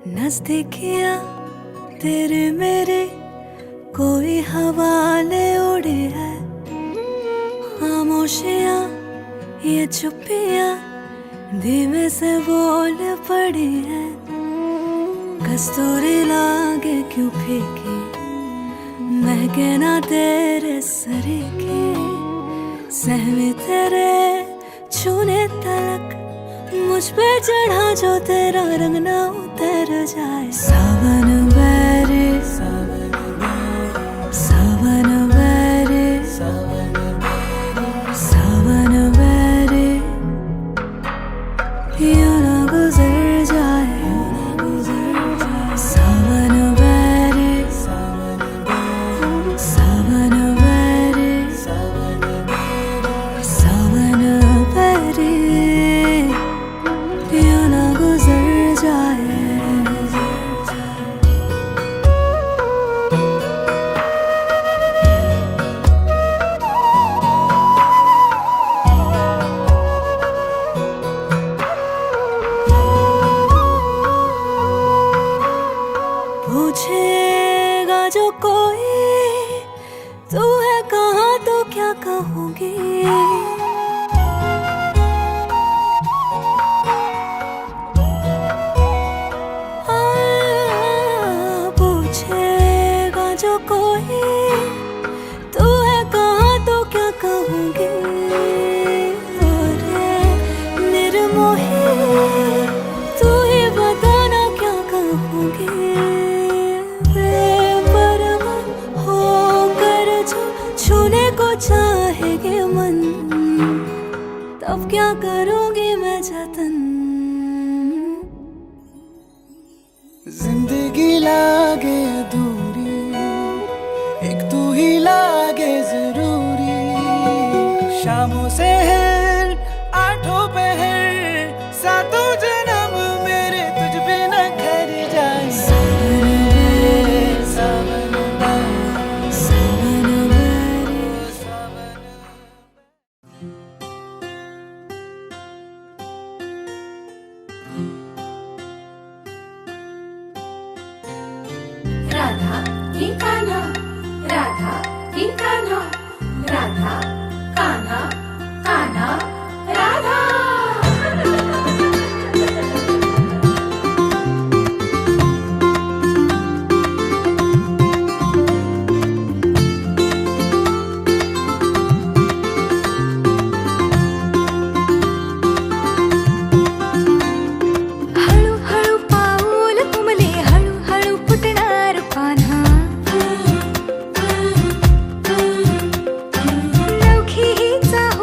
नजदीकियां तेरे मेरे कोई हवाले उड़े है, खामोशियां ये चुप्पियां धीमे से बोल पड़ी है। कस्तूरी लागे क्यों फीकी, महके ना तेरे सरी की, सहमी तेरे छूने तलक मुझ पे चढ़ा जो तेरा रंग ना उतर जाए। सावन बैरे सावन बैरे सावन बैरे यूं ना गुजर जाए। सावन बैरे सावन बैरे सावन बैरे यूं ना गुजर जाए। पूछेगा जो कोई तू है कहाँ, तो क्या कहूँगी। पूछेगा जो कोई तू है कहाँ, तो क्या कहूँगी। अरे निर्मोही तू ही बताना क्या कहूँगी। छूने को चाहेगे मन, तब क्या करूंगी मैं जतन। जिंदगी लागे अधूरी, एक तू ही लागे जरूरी। शामों से हर आठों पहर, सातों जन्म मेरे तुझ बिना घर जाए। राधा की कान्हा, राधा की कान्हा, राधा कान्हा, कान्हा राधा। हळू हळू पाऊल तुमले, हळू हळू फुटणार पान्हा। नवखी ही चाहूल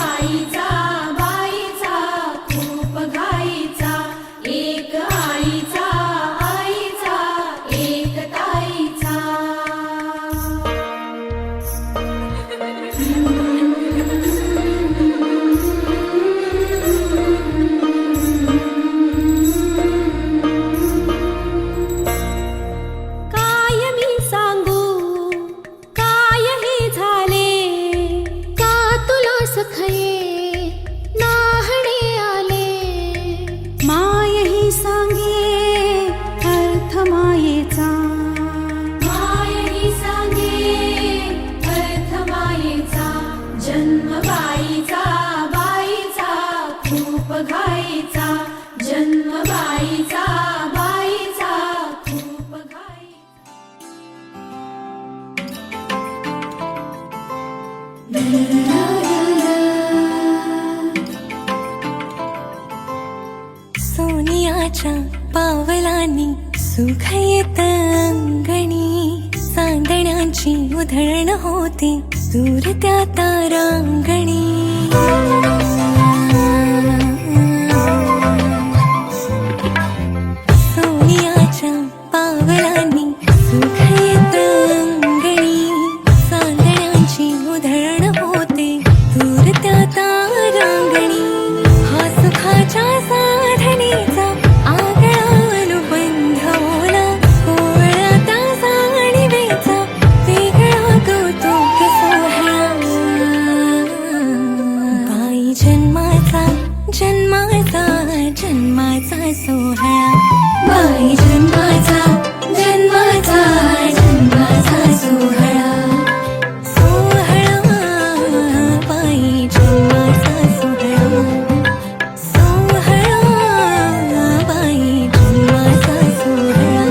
बाईचा बाईचा खूप घाईचा, एक आईचा आईचा एक ताईचा. काय मी सांगू काय हे झाले, का तुला सखये नाहणे आले. माय ही सांगे अर्थ मायेचा, माय ही सांगे अर्थ मायेचा, जन्म बाईचा बाईचा खूप घाईचा, जन्म बाईचा बाईचा खूप घाईचा. सोनियाच्या पावलांनी सुख येत अंगणी, चांदण्याची उधळण होते दूर त्या तारांगणी. सोनियाच्या पावलांनी सुख येत अंगणी, चांदण्याची उधळण होते दूर त्या तारांगणी. हा सुखाच्या साधनेचा आगळा अनुबंध ओला, कोवळा त्या जाणीवेचा वेगळा कौतुक सोहळा. बाई जन्माचा जन्माचा जन्माचा सोहळा, बाई जन्माचा जन्माचा जन्माचा सोहळा. सोहळा बाई जन्माचा सोहळा, सोहळा बाई जन्माचा सोहळा.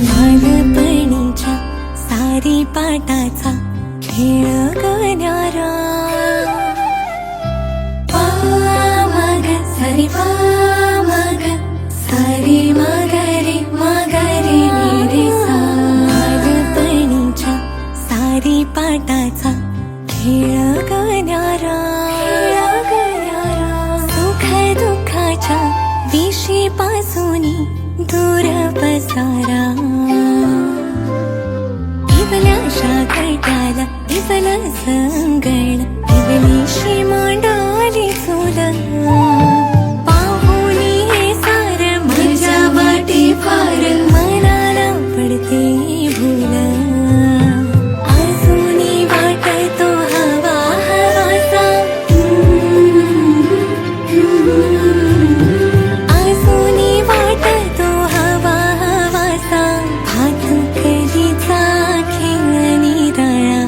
बालपणीच्या सारी पाटाचा खेळ गण्यारा, पामग सारी पामग सारी मगरे मगरे रे सा. बालपणीच्या सारी पाटाचा खेळ गण्यारा, सुख दुःखाच्या विशीपासून दूर पसारा. इवल्याशा कटाला इवलं संगण, इवलीशी मांडाली चूल. पाहुणी हे सार माझ्या वाटे फार मनाला पडते भूल. अजूनी वाटतो हवा हवासा, अजूनी वाटतो हवा हवासा. भातुकलीचा खेळ निराळा.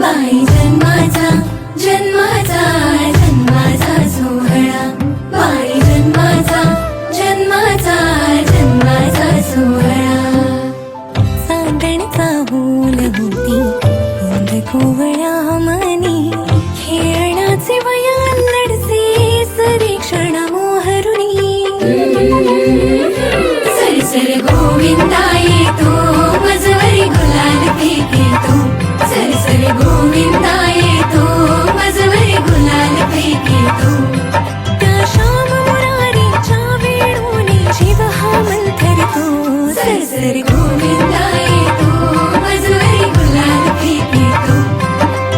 बाई जन्माचा जन्माचा जन्माचा सोहळा, बाई जन्माचा जन्माचा जन्माचा सोहळा. चांदणचा बोल होती बोल कोवळ्या मनी, खेळण्याचे वयाल्लडसे सरी क्षण मोहरुणी. सरसर गोविंदा येतो मजवरी गुलाल फेकेतो, सरसर गोविंदा येतो मजवरी गुलाल फेकेतो. त्या श्याम मुरारीच्या वेणूने जीव हा मंथरतो, सरसर गोविंदा येतो मजवरी गुलाल फेकेतो.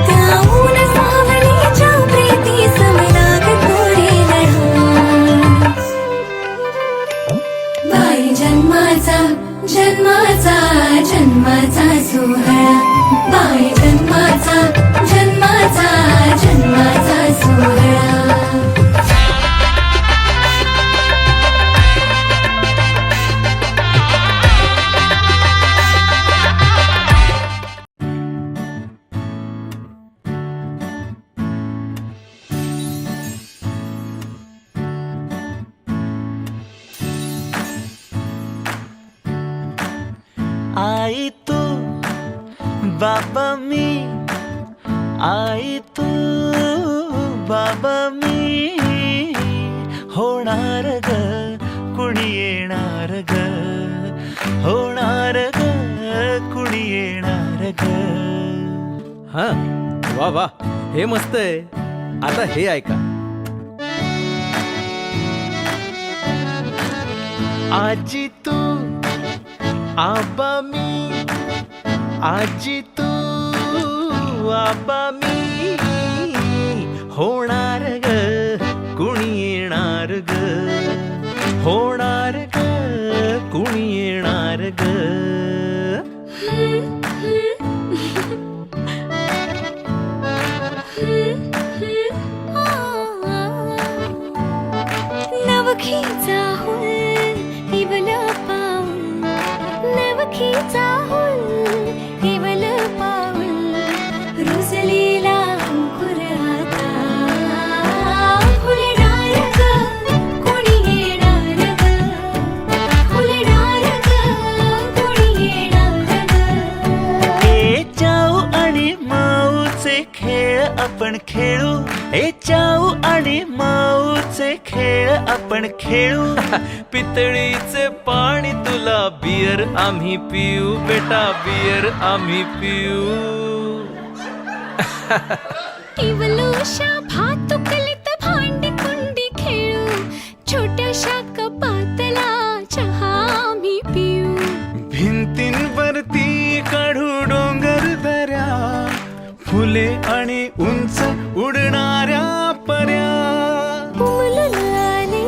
त्या ऊन सावलीच्या प्रीती समलागतो रे लढा. बाई जन्माचा जन्माचा जन्माचा सोहळा, बाई जन्माचा जन्माचा जन्माचा सोहळा. आई तू बाबा मी आई तू बाबा मी होणार ग कुणी येणार ग होणार ग कुणी येणार ग. हा वा वा हे मस्त आहे. आता हे ऐका. आजी तू आबा मी आजी तू आबा मी होणार ग कुणी येणार ग होणार ग कुणी येणार ग. नवखीचा हुल इवल पाऊल नवखीचा हुल इवल पाऊल रुजलेला अंकुर आता फुलणार ग कोणी येणार ग फुलणार ग कोणी येणार ग. ए चाऊ आणि माऊचे खेळ आपण खेळू ए चाऊ आणि माऊचे खेळ आपण खेळू. पितळीचे पाणी तुला बियर आम्ही पिऊ बेटा बियर आम्ही पिऊ. इवलूशा भातुकलीत भांडी कुंडी खेळू छोट्याशा कपातला चहा आम्ही पिऊ. भिंतींवरती काढू डोंगर दऱ्या फुले आणि उंच उडणाऱ्या पर्या. उमलून आले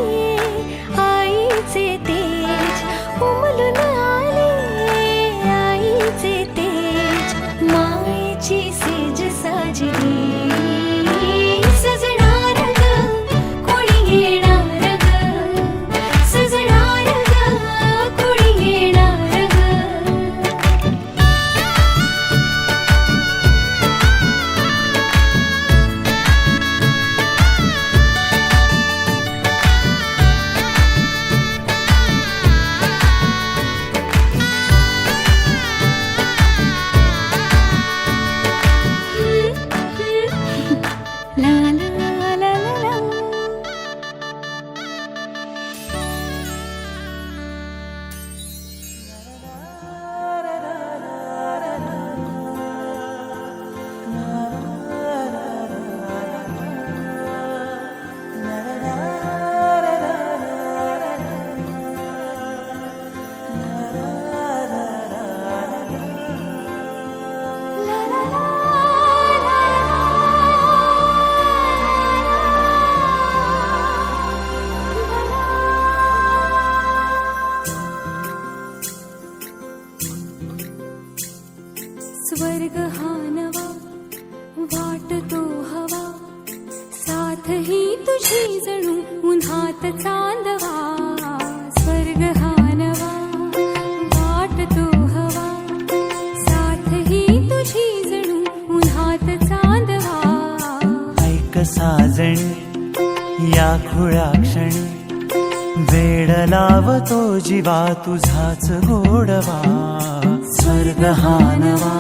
आईचे तेज उमलून आले आईचे तेज मायेची सेज साजली सजणार ग कोणी येणार ग सजणार ग कोणी येणार ग. La la la la la. स्वर्ग हा नवा वाटतो हवा साथ ही तुझी जणू उन्हात चांदवा. स्वर्ग हा नवा वाटतो हवा साथ ही तुझी जणू उन्हात चांदवा. ऐक साजणी या खुळ्या क्षणी वेड लावतो जीवा तुझाच गोडवा. स्वर्ग हा नवा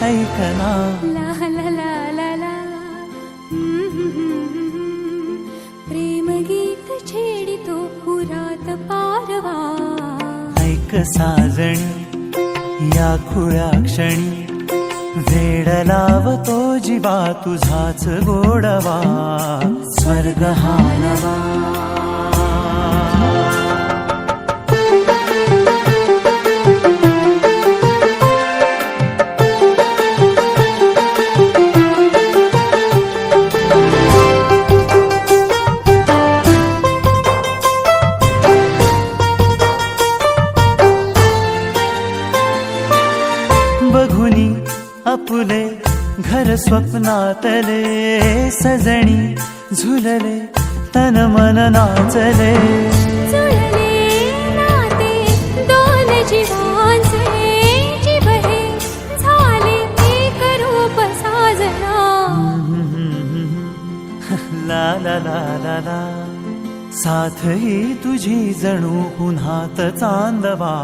ऐकना ला ला ला ला ला प्रेम गीत छेडितो पुरात पारवा. ऐक साजणी या खुळ्या क्षणी वेड लावतो जीवा तुझाच गोडवा. स्वर्ग हा नवा कुणी आपुले घर स्वप्नातले सजणी झुलले तन मन नाचले जुळले नाते दोन जीवांचे जीव हे झाले एक रूप साजना ला ला ला ला ला साथ ही तुझी जणू पुन्हात चांदवा